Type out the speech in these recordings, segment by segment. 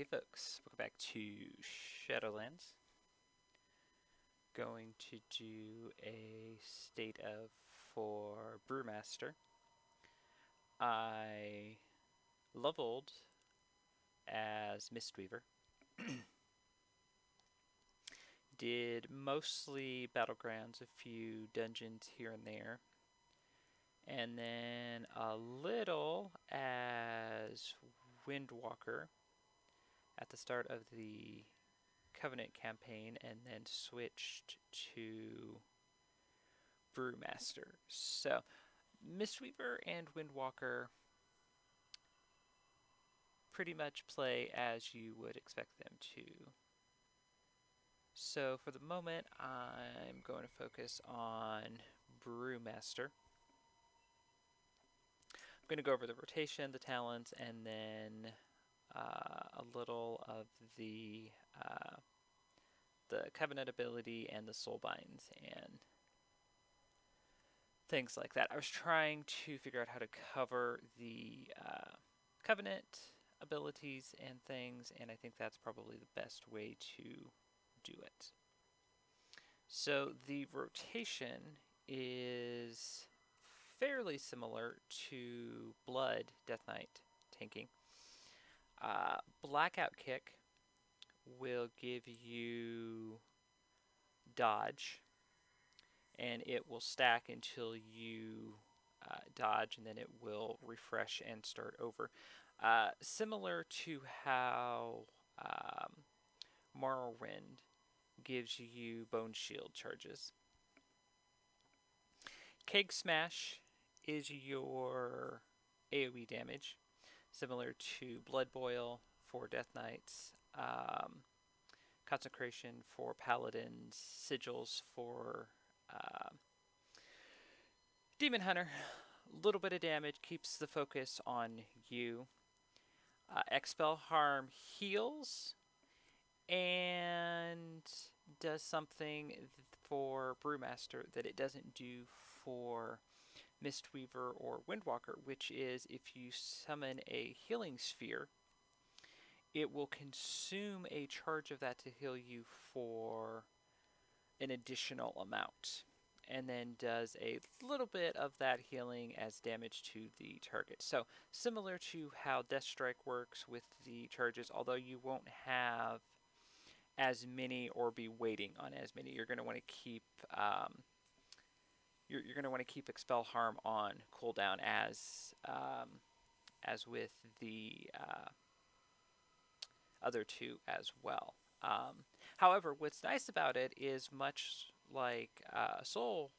Okay, folks, welcome back to Shadowlands. Going to do a state of for Brewmaster. I leveled as Mistweaver. Did mostly Battlegrounds, a few dungeons here and there. And then a little as Windwalker at the start of the Covenant campaign, and then switched to Brewmaster. So, Mistweaver and Windwalker pretty much play as you would expect them to. So, for the moment, I'm going to focus on Brewmaster. I'm going to go over the rotation, the talents, and then a little of the Covenant ability and the Soul Binds and things like that. I was trying to figure out how to cover the Covenant abilities and things, and I think that's probably the best way to do it. So the rotation is fairly similar to Blood Death Knight tanking. Blackout Kick will give you dodge, and it will stack until you dodge, and then it will refresh and start over. Similar to how Morrowind gives you Bone Shield charges. Keg Smash is your AoE damage, similar to Blood Boil for Death Knights, Consecration for Paladins, Sigils for Demon Hunter. A little bit of damage, keeps the focus on you. Expel Harm heals and does something for Brewmaster that it doesn't do for Mistweaver or Windwalker, which is if you summon a healing sphere, it will consume a charge of that to heal you for an additional amount, and then does a little bit of that healing as damage to the target. So similar to how Death Strike works with the charges, although you won't have as many or be waiting on as many. You're going to want to keep you're going to want to keep Expel Harm on cooldown as with the other two as well. However, what's nice about it is much like Soul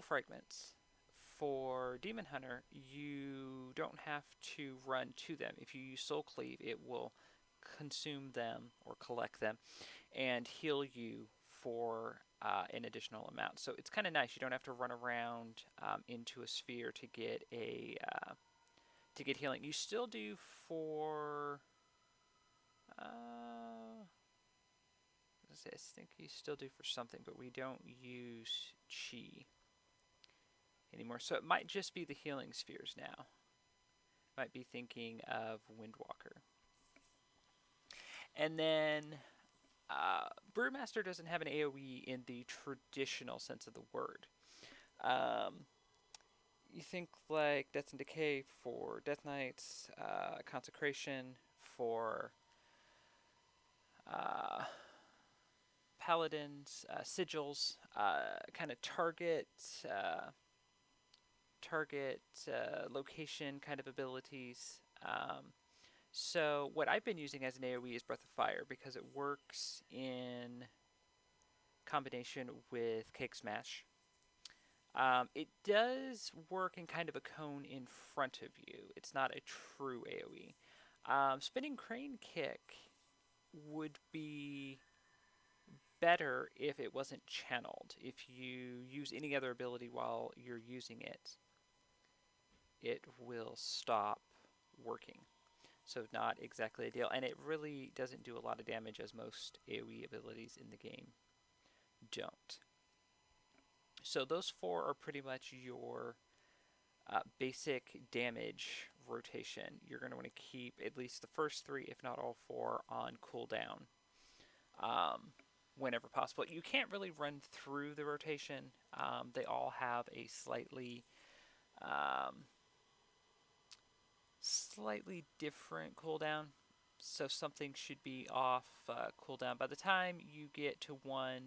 Fragments for Demon Hunter, you don't have to run to them. If you use Soul Cleave, it will consume them or collect them and heal you for an additional amount. So it's kind of nice. You don't have to run around into a sphere to get healing. You still do for I think you still do for something, but we don't use Chi anymore. So it might just be the healing spheres now. Might be thinking of Windwalker. And then Brewmaster doesn't have an AoE in the traditional sense of the word. You think like Death and Decay for Death Knights, Consecration for Paladins, Sigils, kind of target location kind of abilities. So what I've been using as an AoE is Breath of Fire because it works in combination with Cake Smash. It does work in kind of a cone in front of you. It's not a true AoE. Spinning Crane Kick would be better if it wasn't channeled. If you use any other ability while you're using it, it will stop working. So not exactly ideal, and it really doesn't do a lot of damage as most AoE abilities in the game don't. So those four are pretty much your basic damage rotation, you're going to want to keep at least the first 3, if not all 4, on cooldown whenever possible. You can't really run through the rotation. They all have a um, slightly different cooldown. So something should be off cooldown. By the time you get to 1,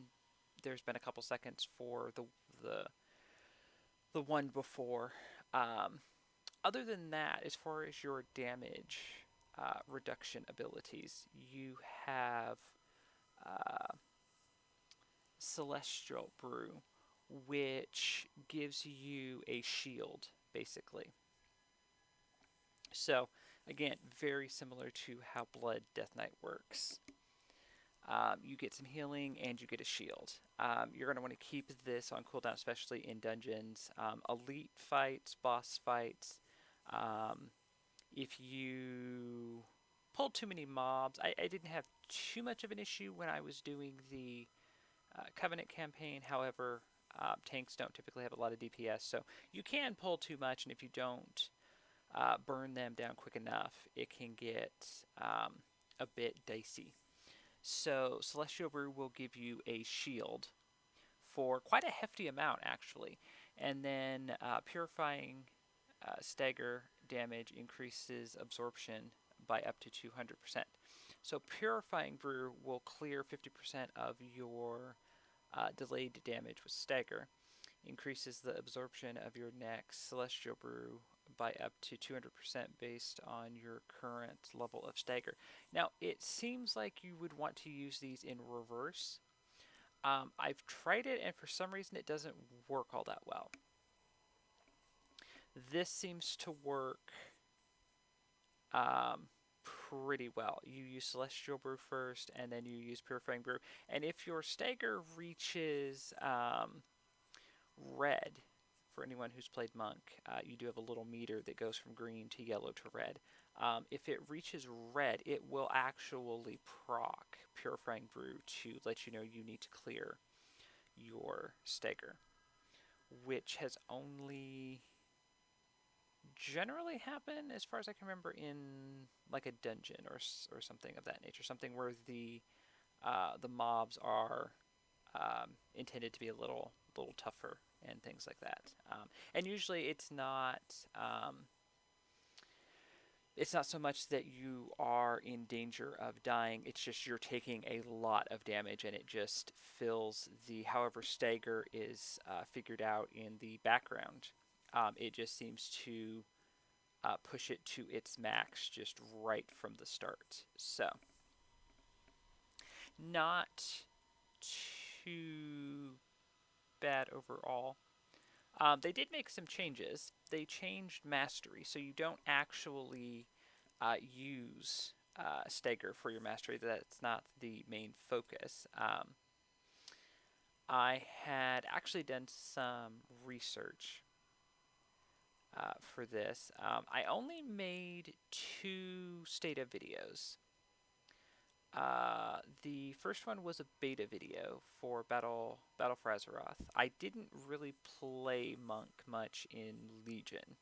there's been a couple seconds for the the one before. Other than that, as far as your damage reduction abilities, you have uh, Celestial Brew, which gives you a shield, basically. So, again, very similar to how Blood Death Knight works. You get some healing and you get a shield. You're going to want to keep this on cooldown, especially in dungeons. Elite fights, boss fights. If you pulled too many mobs, I didn't have too much of an issue when I was doing the Covenant campaign. However, tanks don't typically have a lot of DPS, so you can pull too much, and if you don't burn them down quick enough, it can get a bit dicey. So Celestial Brew will give you a shield for quite a hefty amount, actually. And then Purifying Stagger damage increases absorption by up to 200%. So Purifying Brew will clear 50% of your delayed damage with Stagger, increases the absorption of your next Celestial Brew by up to 200% based on your current level of Stagger. Now, it seems like you would want to use these in reverse. I've tried it, and for some reason it doesn't work all that well. This seems to work pretty well. You use Celestial Brew first, and then you use Purifying Brew. And if your Stagger reaches red, for anyone who's played Monk, you do have a little meter that goes from green to yellow to red. If it reaches red, it will actually proc Purifying Brew to let you know you need to clear your Stagger, which has only generally happened, as far as I can remember, in like a dungeon or something of that nature, something where the mobs are intended to be a little tougher and things like that. And usually it's not so much that you are in danger of dying, it's just you're taking a lot of damage, and it just fills the, however Stagger is figured out in the background. It just seems to push it to its max just right from the start. So, not too bad overall. They did make some changes. They changed mastery, so you don't actually use Stagger for your mastery. That's not the main focus. I had actually done some research for this. I only made 2 Stata videos. The first one was a beta video for Battle for Azeroth. I didn't really play Monk much in Legion.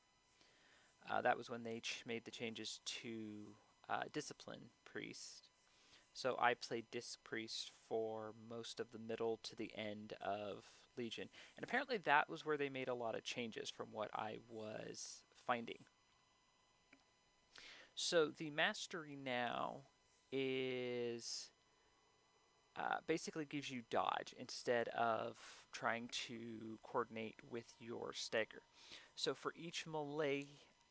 That was when they made the changes to Discipline Priest. So I played Disc Priest for most of the middle to the end of Legion. And apparently that was where they made a lot of changes from what I was finding. So the mastery now is basically gives you dodge instead of trying to coordinate with your Stagger. So for each melee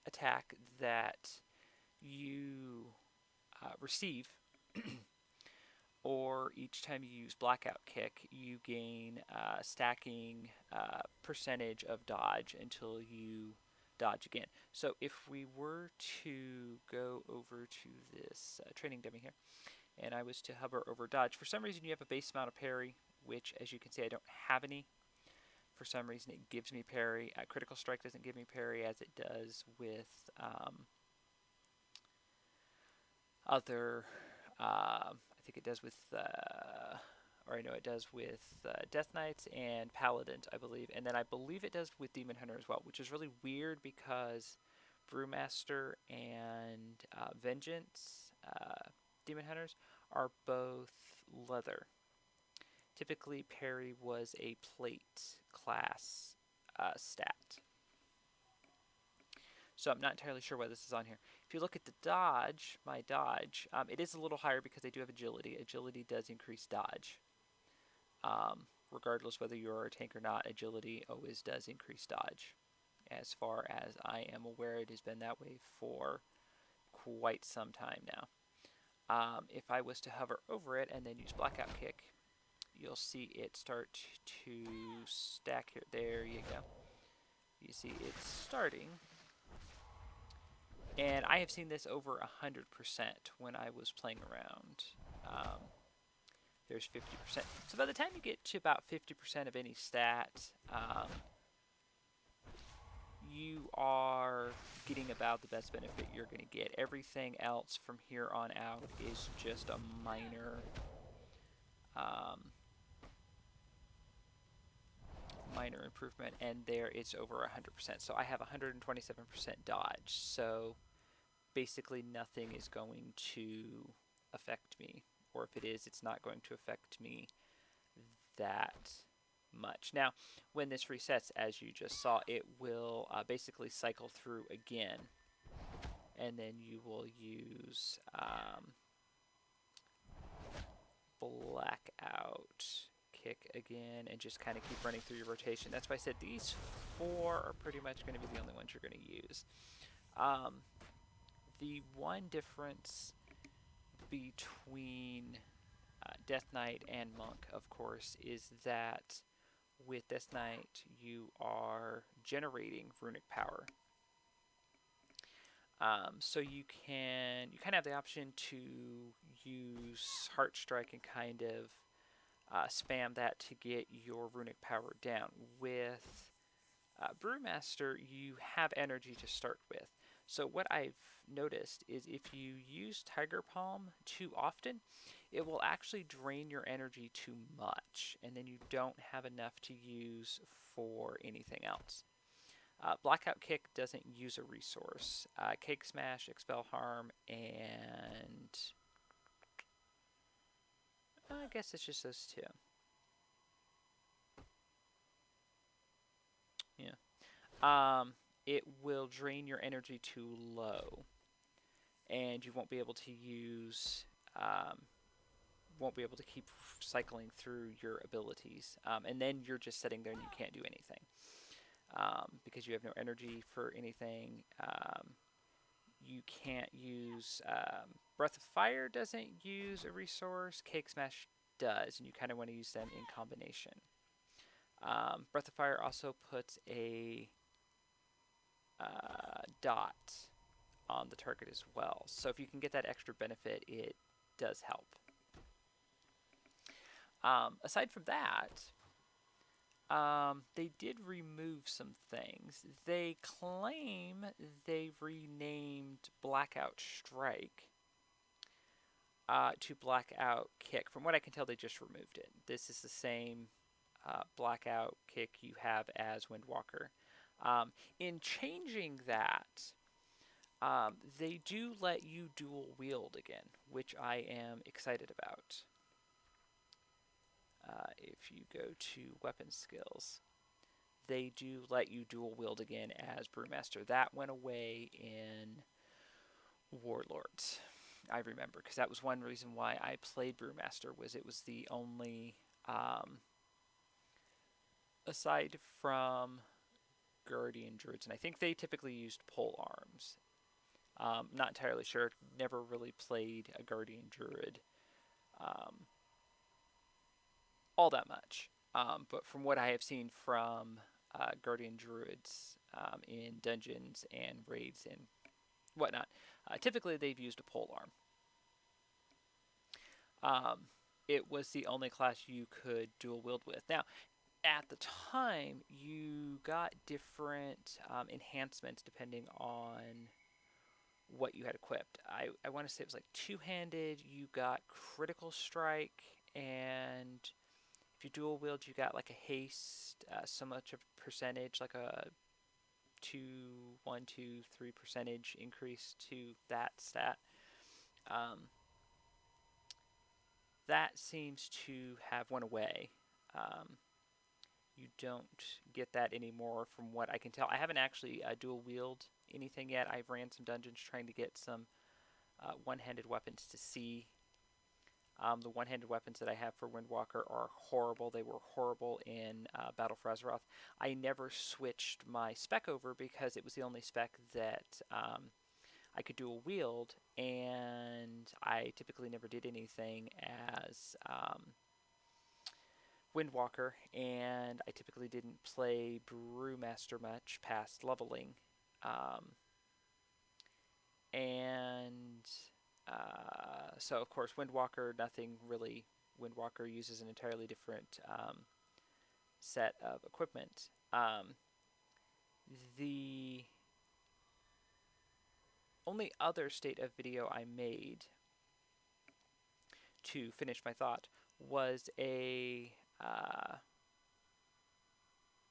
attack that you receive, or each time you use Blackout Kick, you gain stacking percentage of dodge until you dodge again. So if we were to go over to this training dummy here, and I was to hover over dodge, for some reason you have a base amount of parry, which, as you can see, I don't have any. For some reason it gives me parry. Critical Strike doesn't give me parry, as it does with other, I think it does with, or I know it does with Death Knights and Paladins, I believe. And then I believe it does with Demon Hunter as well, which is really weird because Brewmaster and Vengeance Demon Hunters are both leather. Typically, parry was a plate class stat. So I'm not entirely sure why this is on here. If you look at the dodge, my dodge, it is a little higher because they do have agility. Agility does increase dodge. Regardless whether you're a tank or not, agility always does increase dodge. As far as I am aware, it has been that way for quite some time now. If I was to hover over it and then use Blackout Kick, you'll see it start to stack here. There you go. You see it's starting. And I have seen this over 100% when I was playing around. There's 50%. So by the time you get to about 50% of any stat, you are getting about the best benefit you're going to get. Everything else from here on out is just a minor minor improvement, and there it's over 100%. So I have 127% dodge. So basically nothing is going to affect me, or if it is, it's not going to affect me that much. Now, when this resets, as you just saw, it will basically cycle through again, and then you will use Blackout Kick again, and just kind of keep running through your rotation. That's why I said these four are pretty much going to be the only ones you're going to use. The one difference between Death Knight and Monk, of course, is that with Death Knight you are generating runic power. So you kind of have the option to use Heart Strike and kind of spam that to get your runic power down. With Brewmaster, you have energy to start with. So what I've noticed is if you use Tiger Palm too often, it will actually drain your energy too much, and then you don't have enough to use for anything else. Blackout Kick doesn't use a resource. Cake Smash, Expel Harm, and I guess it's just those two. Yeah. It will drain your energy too low, and you won't be able to use, won't be able to keep cycling through your abilities, and then you're just sitting there and you can't do anything. Because you have no energy for anything. You can't use Breath of Fire doesn't use a resource. Cake Smash does, and you kind of want to use them in combination. Breath of Fire also puts a dot on the target as well. So if you can get that extra benefit, it does help. Aside from that, they did remove some things. They claim they renamed Blackout Strike to Blackout Kick. From what I can tell, they just removed it. This is the same Blackout Kick you have as Windwalker. In changing that, they do let you dual wield again, which I am excited about. If you go to weapon skills, they do let you dual wield again as Brewmaster. That went away in Warlords, I remember, because that was one reason why I played Brewmaster, was it was the only, aside from Guardian Druids, and I think they typically used pole arms. Not entirely sure, never really played a Guardian Druid all that much. But from what I have seen from Guardian Druids in dungeons and raids and whatnot, typically they've used a pole arm. It was the only class you could dual wield with. Now, at the time, you got different enhancements depending on what you had equipped. I want to say it was like two-handed, you got critical strike, and if you dual wield, you got like a haste, so much of a percentage, like a 1, 2, 3% increase to that stat. Um, that seems to have went away. Um, you don't get that anymore from what I can tell. I haven't actually dual wield anything yet. I've ran some dungeons trying to get some one-handed weapons to see. The one-handed weapons that I have for Windwalker are horrible. They were horrible in Battle for Azeroth. I never switched my spec over because it was the only spec that I could dual wield, and I typically never did anything as Windwalker, and I typically didn't play Brewmaster much past leveling. Um, and so, of course, Windwalker, nothing really. Windwalker uses an entirely different set of equipment. The only other state of video I made to finish my thought was a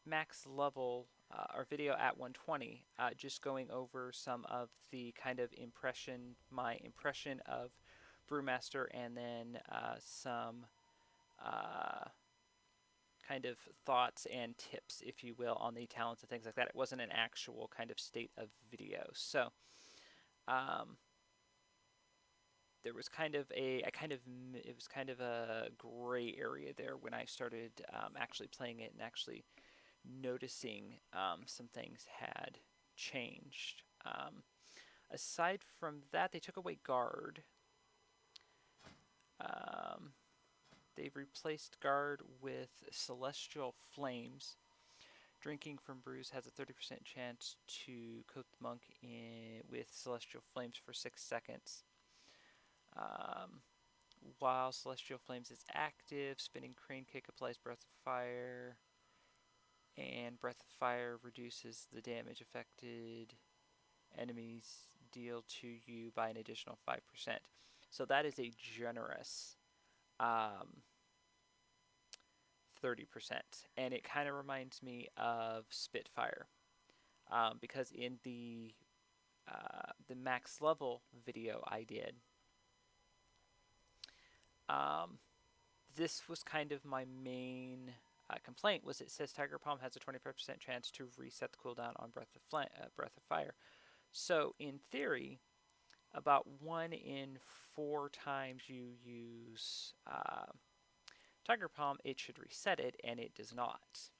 max level or video at 120, just going over some of the kind of my impression of Brewmaster, and then some kind of thoughts and tips, if you will, on the talents and things like that. It wasn't an actual kind of state of video. So there was kind of it was kind of a gray area there when I started actually playing it and actually noticing some things had changed. Aside from that, they took away guard. They've replaced guard with celestial flames. Drinking from brews has a 30% chance to coat the monk with celestial flames for 6 seconds. While celestial flames is active, spinning crane kick applies breath of fire, and breath of fire reduces the damage affected enemies deal to you by an additional 5%. So that is a generous 30%, and it kind of reminds me of Spitfire, because in the max level video I did, this was kind of my main complaint. Was it says Tiger Palm has a 25% chance to reset the cooldown on Breath of Fire. So in theory, about 1 in 4 times you use Tiger Palm, it should reset it, and it does not.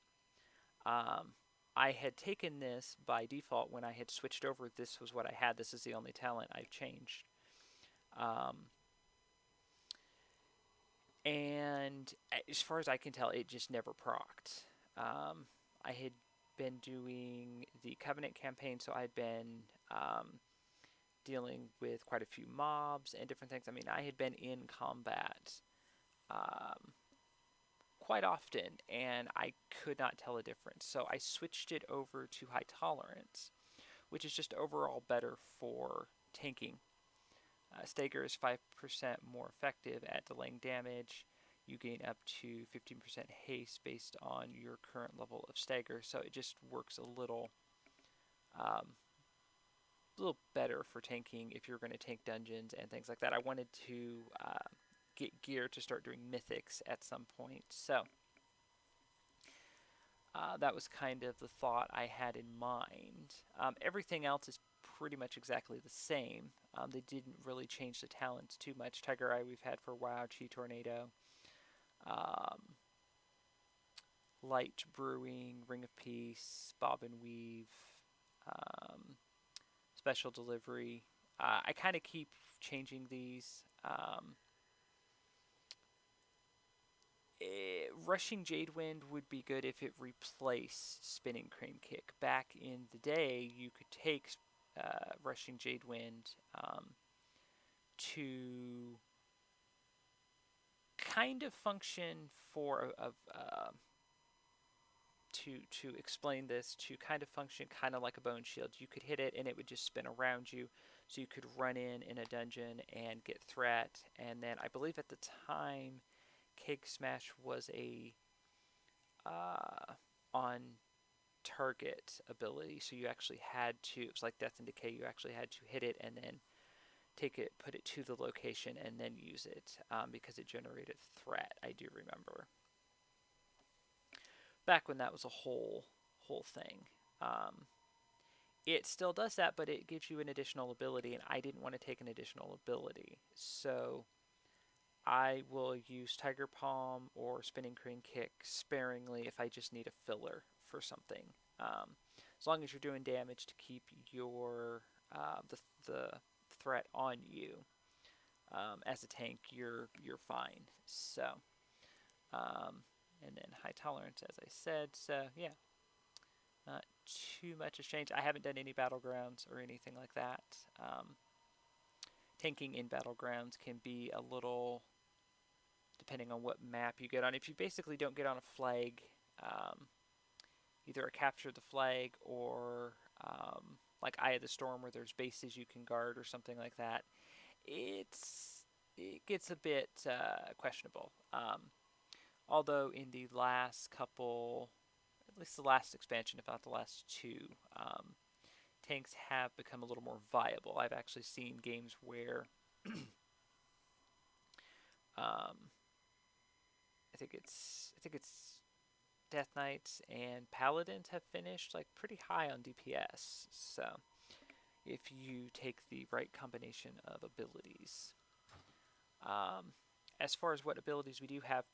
I had taken this by default when I had switched over. This was what I had. This is the only talent I've changed. And as far as I can tell, it just never procced. I had been doing the Covenant campaign, so I'd been dealing with quite a few mobs and different things. I mean, I had been in combat quite often, and I could not tell a difference. So I switched it over to High Tolerance, which is just overall better for tanking. Stagger is 5% more effective at delaying damage. You gain up to 15% haste based on your current level of stagger, so it just works a little better for tanking if you're going to tank dungeons and things like that. I wanted to get gear to start doing mythics at some point, so that was kind of the thought I had in mind. Everything else is pretty much exactly the same. They didn't really change the talents too much. Tiger Eye we've had for a while, Chi Tornado, Light Brewing, Ring of Peace, Bob and Weave, Special Delivery. I kind of keep changing these. Rushing Jadewind would be good if it replaced Spinning Crane Kick. Back in the day, you could take Rushing Jadewind to kind of function for to explain this, to kind of function kind of like a bone shield. You could hit it and it would just spin around you, so you could run in a dungeon and get threat. And then I believe at the time, Cake Smash was a on target ability, so you actually had to, it was like Death and Decay, you actually had to hit it and then take it, put it to the location, and then use it, because it generated threat, I do remember. Back when that was a whole thing. It still does that, but it gives you an additional ability, and I didn't want to take an additional ability. So I will use Tiger Palm or Spinning Crane Kick sparingly if I just need a filler for something. As long as you're doing damage to keep your the threat on you as a tank, you're fine. So and then high tolerance, as I said. So yeah, not too much has changed. I haven't done any battlegrounds or anything like that. Tanking in battlegrounds can be a little, depending on what map you get on. If you basically don't get on a flag, either a capture the flag or like Eye of the Storm, where there's bases you can guard or something like that, it gets a bit questionable. Although in the last couple, at least the last expansion, if not the last two, tanks have become a little more viable. I've actually seen games where I think it's Death Knights and Paladins have finished like pretty high on DPS. So if you take the right combination of abilities. As far as what abilities we do have,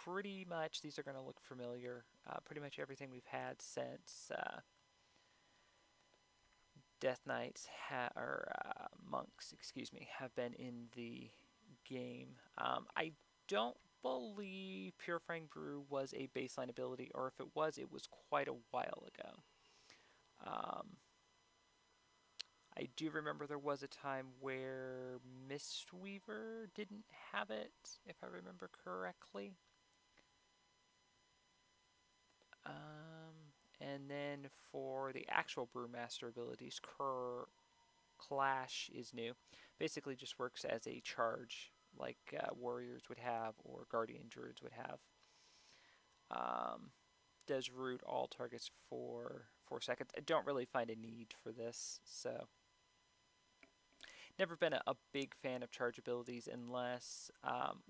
pretty much these are going to look familiar. Pretty much everything we've had since Death Knights or monks, excuse me, have been in the game. I don't believe Purifying Brew was a baseline ability, or if it was quite a while ago. I do remember there was a time where Mistweaver didn't have it, if I remember correctly. And then for the actual Brewmaster abilities, Clash is new. Basically just works as a charge, like warriors would have or guardian druids would have. Does root all targets for 4 seconds. I don't really find a need for this, so never been a big fan of charge abilities unless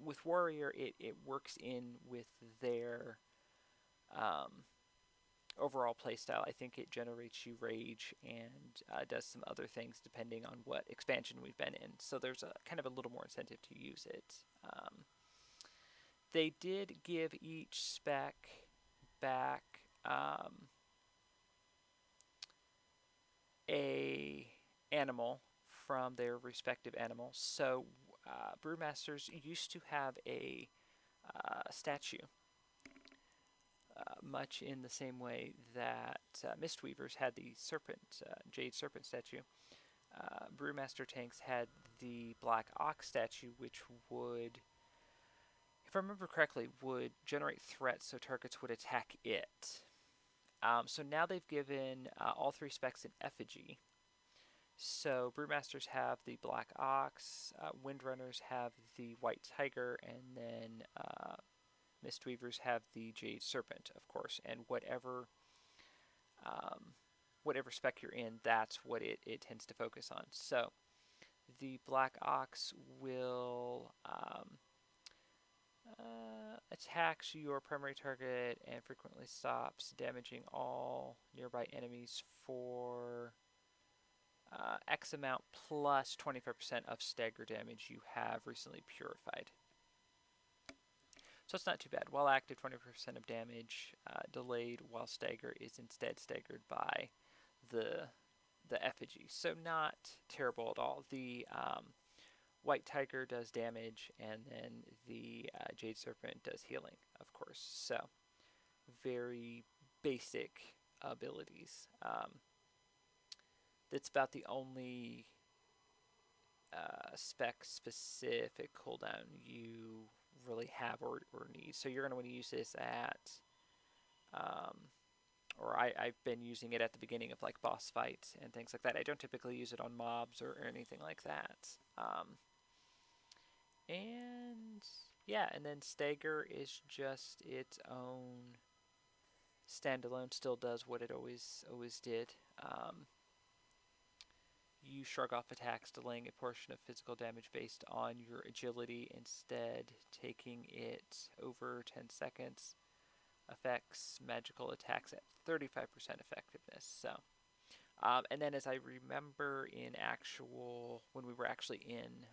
with warrior it works in with their overall playstyle. I think it generates you rage and does some other things depending on what expansion we've been in. So there's a kind of a little more incentive to use it. They did give each spec back a animal from their respective animals. So brewmasters used to have a statue, much in the same way that Mistweavers had the Jade Serpent statue. Brewmaster tanks had the Black Ox statue, which would, if I remember correctly, would generate threats so targets would attack it. So now they've given all 3 specs an effigy. So Brewmasters have the Black Ox, Windrunners have the White Tiger, and then Mistweavers have the Jade Serpent, of course. And whatever spec you're in, that's what it tends to focus on. So the Black Ox will attacks your primary target and frequently stops damaging all nearby enemies for X amount plus 25% of stagger damage you have recently purified. So it's not too bad. While active, 20% of damage. Delayed while stagger is instead staggered by the effigy. So not terrible at all. The White Tiger does damage, and then the Jade Serpent does healing, of course. So very basic abilities. That's about the only spec-specific cooldown you really have or need. So you're going to want to use this at, or I've been using it at the beginning of like boss fights and things like that. I don't typically use it on mobs or anything like that. And yeah, and then stagger is just its own standalone still does what it always did. You shrug off attacks, delaying a portion of physical damage based on your agility, instead taking it over 10 seconds. Affects magical attacks at 35% effectiveness. So, and then as I remember in when we were actually in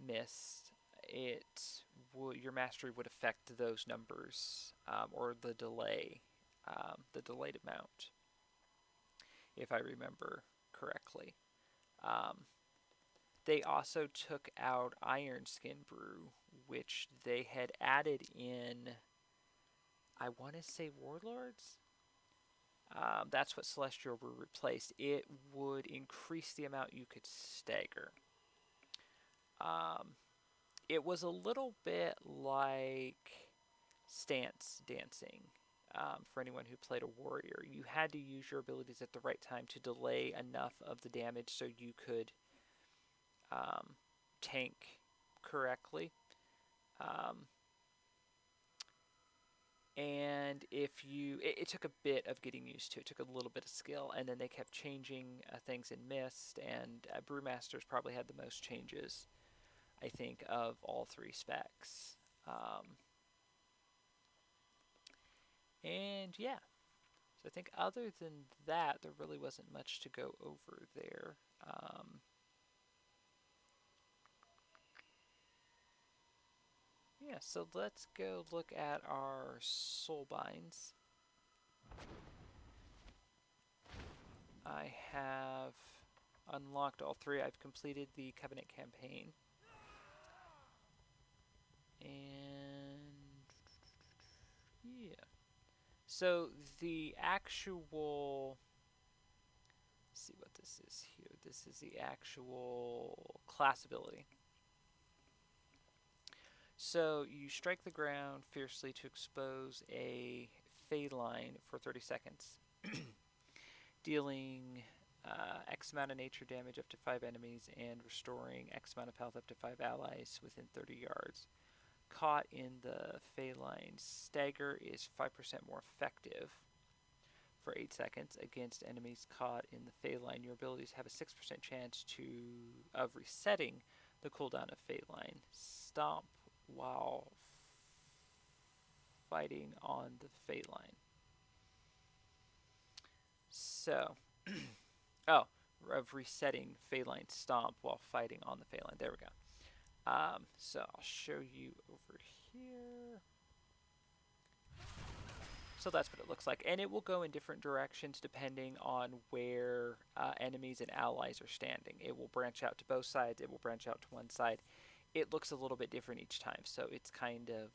Mist, your mastery would affect those numbers, or the delayed amount, if I remember correctly. They also took out Iron Skin Brew, which they had added in, I want to say, Warlords. That's what Celestial Brew replaced. It would increase the amount you could stagger. It was a little bit like stance dancing. For anyone who played a warrior, you had to use your abilities at the right time to delay enough of the damage so you could tank correctly. And it took a bit of getting used to. It took a little bit of skill, and then they kept changing things in Mist, and Brewmaster's probably had the most changes, I think, of all three specs. And yeah, so I think other than that, there really wasn't much to go over there. Yeah, so let's go look at our soul binds. I have unlocked all three. I've completed the Covenant campaign. And yeah. So the actual, let's see what this is here. This is the actual class ability. So you strike the ground fiercely to expose a feline for 30 seconds, dealing X amount of nature damage up to 5 enemies and restoring X amount of health up to 5 allies within 30 yards. Caught in the feline's stagger is 5% more effective for 8 seconds against enemies caught in the feline. Your abilities have a 6% chance of resetting the cooldown of feline. Stomp while fighting on the feline. So, of resetting feline stomp while fighting on the feline. There we go. So I'll show you over here. So that's what it looks like, and it will go in different directions depending on where enemies and allies are standing. It will branch out to both sides. It will branch out to one side. It looks a little bit different each time, so it's kind of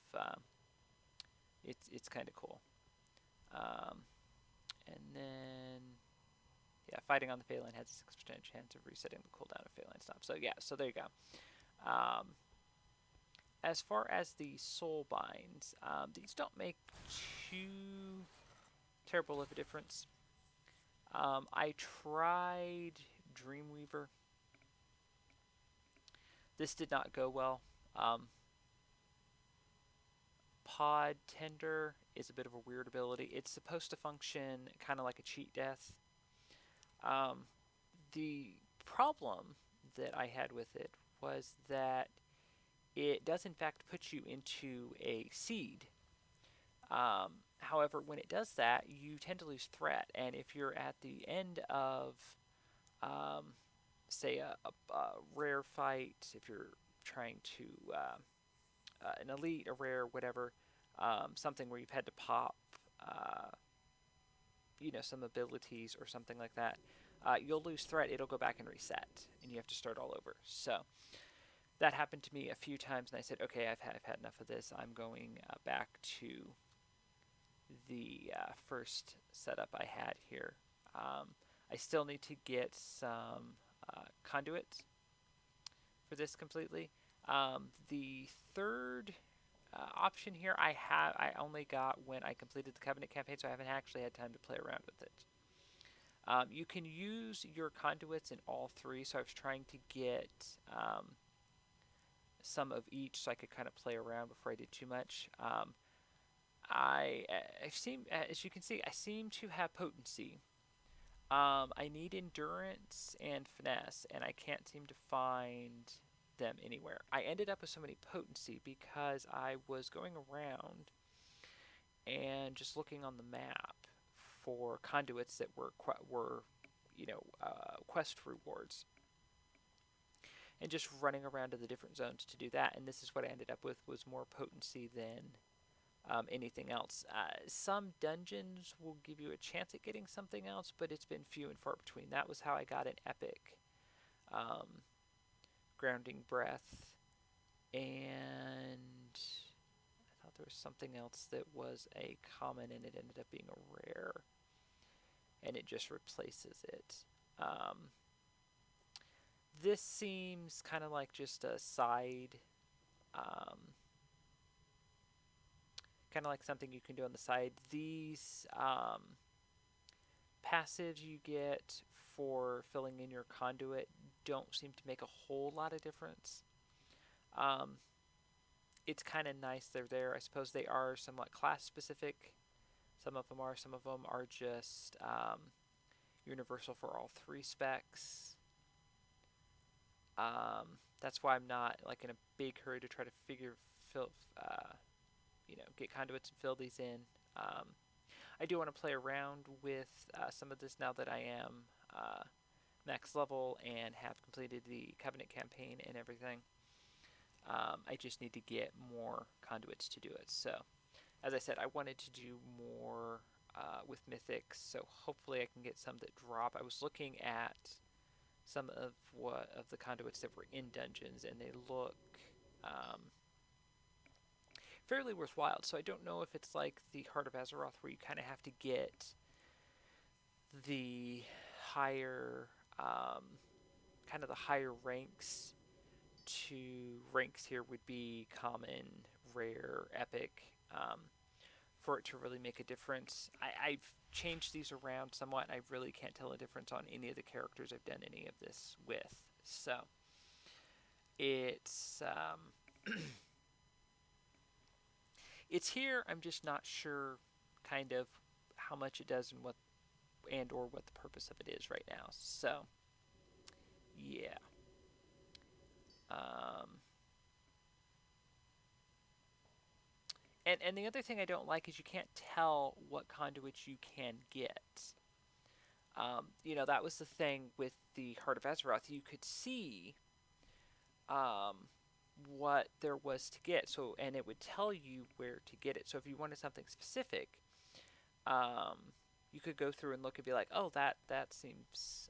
it's kind of cool. And then yeah, fighting on the feline has a 6% chance of resetting the cooldown of feline stomp. So yeah, so there you go. As far as the soul binds, these don't make too terrible of a difference. I tried Dreamweaver. This did not go well. Pod Tender is a bit of a weird ability. It's supposed to function kind of like a cheat death. The problem that I had with it was that it does in fact put you into a seed. However, when it does that, you tend to lose threat, and if you're at the end of, say, a rare fight, if you're trying to an elite, a rare, whatever, something where you've had to pop, some abilities or something like that, you'll lose threat. It'll go back and reset, and you have to start all over. So that happened to me a few times, and I said, okay, I've had enough of this. I'm going back to the first setup I had here. I still need to get some conduits for this completely. The third option here I only got when I completed the Covenant campaign, so I haven't actually had time to play around with it. You can use your conduits in all three, so I was trying to get some of each so I could kind of play around before I did too much. I seem, as you can see, I seem to have potency. I need endurance and finesse, and I can't seem to find them anywhere. I ended up with so many potency because I was going around and just looking on the map for conduits that were quest rewards, and just running around to the different zones to do that. And this is what I ended up with, was more potency than anything else. Some dungeons will give you a chance at getting something else, but it's been few and far between. That was how I got an epic um, grounding breath, and I thought there was something else that was a common, and it ended up being a rare, and it just replaces it. This seems kind of like just a side, um, kind of like something you can do on the side. These passives you get for filling in your conduit don't seem to make a whole lot of difference. Um, it's kind of nice they're there. I suppose they are somewhat class specific. Some of them are. Some of them are just universal for all three specs. That's why I'm not like in a big hurry to try to fill, get conduits and fill these in. I do want to play around with some of this now that I am max level and have completed the Covenant campaign and everything. I just need to get more conduits to do it. So, as I said, I wanted to do more with Mythics, so hopefully I can get some that drop. I was looking at some of the conduits that were in dungeons, and they look fairly worthwhile. So I don't know if it's like the Heart of Azeroth, where you kind of have to get the higher, kind of the higher ranks. Ranks here would be common, rare, epic, for it to really make a difference. I've changed these around somewhat. I really can't tell a difference on any of the characters I've done any of this with. So it's it's here. I'm just not sure, kind of, how much it does and or what the purpose of it is right now. So yeah. Um, and the other thing I don't like is you can't tell what conduits you can get. That was the thing with the Heart of Azeroth. You could see um, what there was to get, and it would tell you where to get it. So if you wanted something specific, you could go through and look and be like, oh, that seems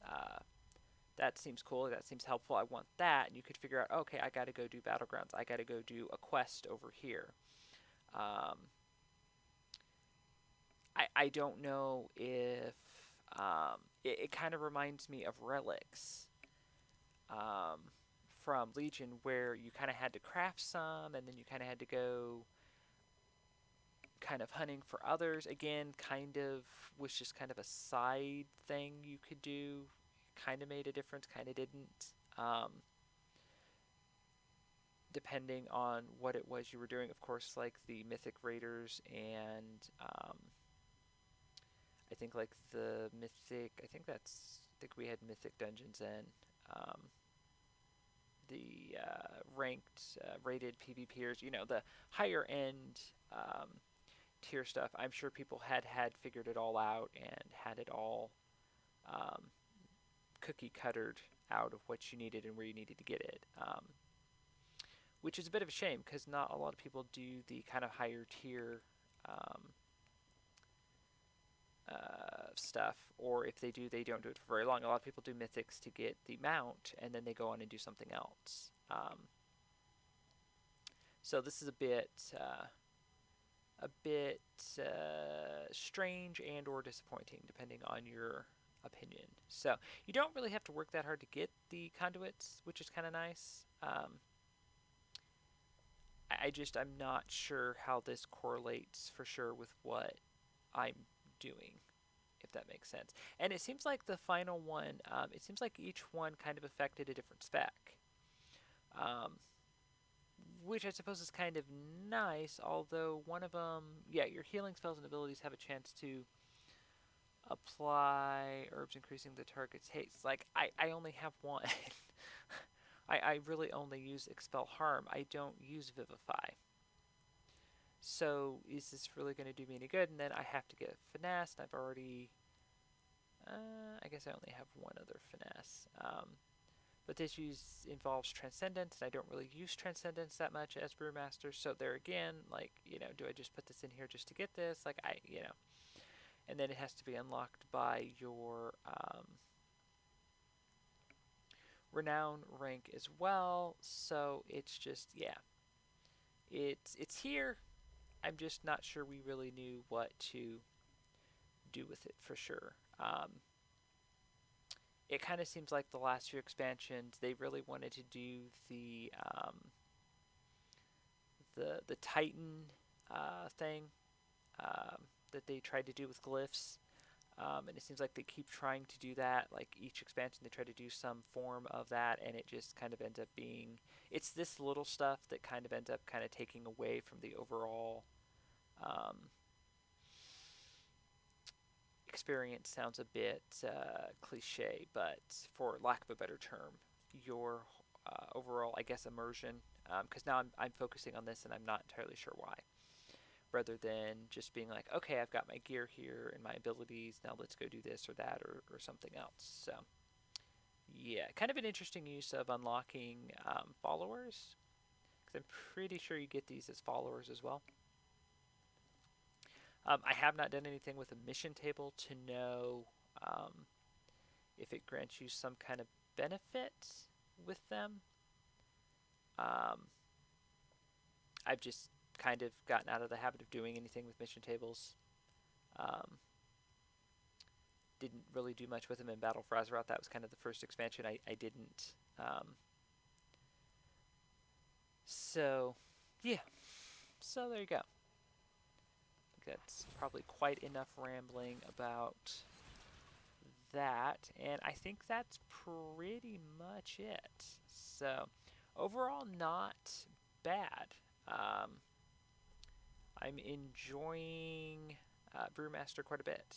cool. That seems helpful. I want that, and you could figure out, okay, I got to go do Battlegrounds. I got to go do a quest over here. I don't know if it kind of reminds me of relics from Legion, where you kind of had to craft some, and then you kind of had to go kind of hunting for others. Again, kind of was just kind of a side thing you could do. Kind of made a difference, kind of didn't. Depending on what it was you were doing. Of course, like the Mythic Raiders and I think like the Mythic, I think we had Mythic Dungeons and the ranked, rated PvPers, the higher end tier stuff. I'm sure people had figured it all out and had it all um, cookie cuttered out of what you needed and where you needed to get it. Which is a bit of a shame because not a lot of people do the kind of higher tier stuff, or if they do, they don't do it for very long. A lot of people do mythics to get the mount, and then they go on and do something else. So this is a bit strange and or disappointing, depending on your opinion. So you don't really have to work that hard to get the conduits, which is kind of nice. I'm not sure how this correlates for sure with what I'm doing, if that makes sense. And it seems like the final one, it seems like each one kind of affected a different spec. which I suppose is kind of nice, although one of them, yeah, your healing spells and abilities have a chance to apply herbs increasing the target's haste. Like, I only have one. I really only use Expel Harm. I don't use Vivify. So is this really going to do me any good? And then I have to get Finesse, and I've already... I guess I only have one other Finesse. But this involves Transcendence, and I don't really use Transcendence that much as Brewmaster. So there again, like, do I just put this in here just to get this? Like, and then it has to be unlocked by your Renown rank as well. So it's just, yeah, it's here. I'm just not sure we really knew what to do with it for sure. It kind of seems like the last few expansions, they really wanted to do the Titan thing that they tried to do with glyphs. And it seems like they keep trying to do that. Like each expansion, they try to do some form of that, and it just kind of ends up being... It's this little stuff that kind of ends up kind of taking away from the overall experience. Sounds a bit cliche, but for lack of a better term, your overall, I guess, immersion. Because now I'm focusing on this, and I'm not entirely sure why. Rather than just being like, okay, I've got my gear here and my abilities, now let's go do this or that or something else. So, yeah, kind of an interesting use of unlocking followers, because I'm pretty sure you get these as followers as well. I have not done anything with a mission table to know if it grants you some kind of benefit with them. I've just kind of gotten out of the habit of doing anything with mission tables. Didn't really do much with them in Battle for Azeroth. That was kind of the first expansion I didn't. So, yeah. So there you go. I think that's probably quite enough rambling about that. And I think that's pretty much it. So, overall, not bad. I'm enjoying Brewmaster quite a bit.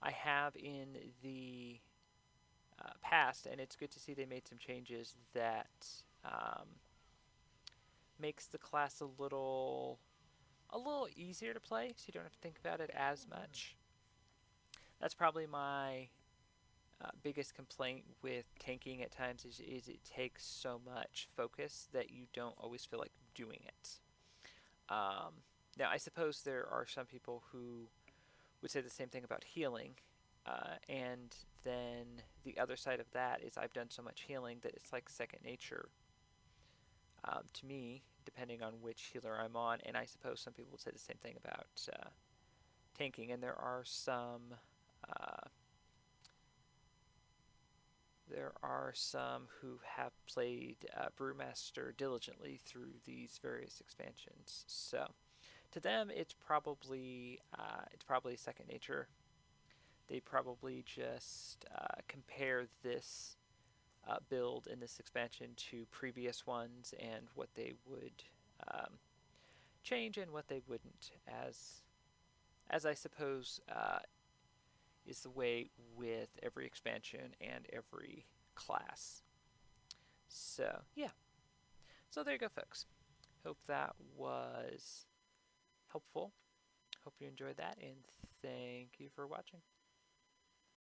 I have in the past, and it's good to see they made some changes that makes the class a little easier to play, so you don't have to think about it as much. That's probably my biggest complaint with tanking at times is it takes so much focus that you don't always feel like doing it. Now, I suppose there are some people who would say the same thing about healing, and then the other side of that is I've done so much healing that it's like second nature to me, depending on which healer I'm on, and I suppose some people would say the same thing about tanking, and there are some who have played Brewmaster diligently through these various expansions. So to them, it's probably second nature. They probably just compare this build in this expansion to previous ones and what they would change and what they wouldn't, as I suppose is the way with every expansion and every class. So, yeah. So there you go, folks. Hope that was helpful. Hope you enjoyed that, and thank you for watching.